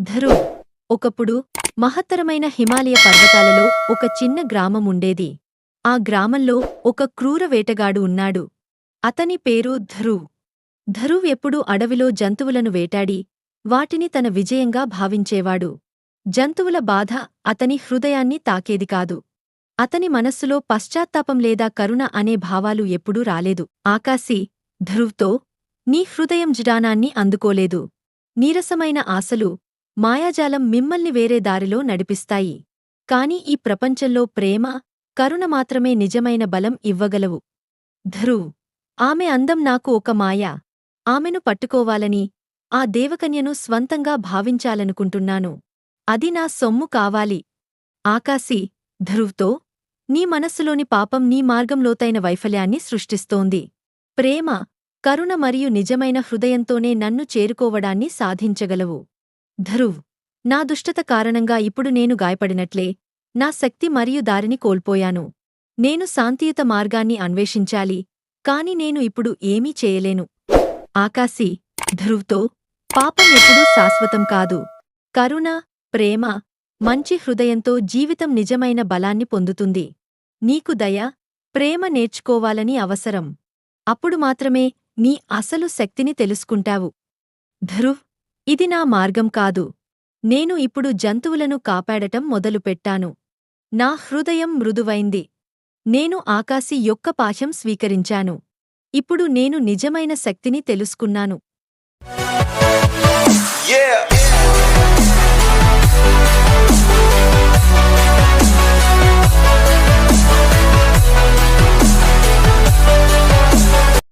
ధరు ఒకప్పుడు మహత్తరమైన హిమాలయ పర్వతాలలో ఒక చిన్న గ్రామం ఉండేది. ఆ గ్రామంలో ఒక క్రూర వేటగాడు ఉన్నాడు. అతని పేరు ధృవ్. ధృవ్ ఎప్పుడూ అడవిలో జంతువులను వేటాడి వాటిని తన విజయంగా భావించేవాడు. జంతువుల బాధ అతని హృదయాన్ని తాకేది కాదు. అతని మనస్సులో పశ్చాత్తాపం లేదా కరుణ అనే భావాలు ఎప్పుడూ రాలేదు. ఆకాశీ, ధృవ్తో, నీ హృదయం జ్ఞానాన్ని అందుకోలేదు. నీరసమైన ఆశలు, మాయాజాలం మిమ్మల్ని వేరే దారిలో నడిపిస్తాయి. కాని ఈ ప్రపంచంలో ప్రేమ, కరుణ మాత్రమే నిజమైన బలం ఇవ్వగలవు. ధృవ్, ఆమె అందం నాకు ఒక మాయ. ఆమెను పట్టుకోవాలని, ఆ దేవకన్యను స్వంతంగా భావించాలనుకుంటున్నాను. అది నా సొమ్ము కావాలి. ఆకాశీ, ధృవ్తో, నీ మనస్సులోని పాపం నీ మార్గం లోతైన వైఫల్యాన్ని సృష్టిస్తోంది. ప్రేమ, కరుణ మరియు నిజమైన హృదయంతోనే నన్ను చేరుకోవడాన్ని సాధించగలవు. ధృవ్, నా దుష్టత కారణంగా ఇప్పుడు నేను గాయపడినట్లే, నా శక్తి మరియు దారిని కోల్పోయాను. నేను శాంతియుత మార్గాన్ని అన్వేషించాలి, కాని నేను ఇప్పుడు ఏమీ చేయలేను. ఆకాశీ, ధృవ్తో, పాపం ఎప్పుడూ శాశ్వతం కాదు. కరుణ, ప్రేమ, మంచి హృదయంతో జీవితం నిజమైన బలాన్ని పొందుతుంది. నీకు దయ, ప్రేమ నేర్చుకోవాలని అవసరం. అప్పుడు మాత్రమే నీ అసలు శక్తిని తెలుసుకుంటావు. ధృవ్, ఇది నా మార్గం కాదు. నేను ఇప్పుడు జంతువులను కాపాడటం మొదలుపెట్టాను. నా హృదయం మృదువైంది. నేను ఆకాశి యొక్క పాశం స్వీకరించాను. ఇప్పుడు నేను నిజమైన శక్తిని తెలుసుకున్నాను. Yeah.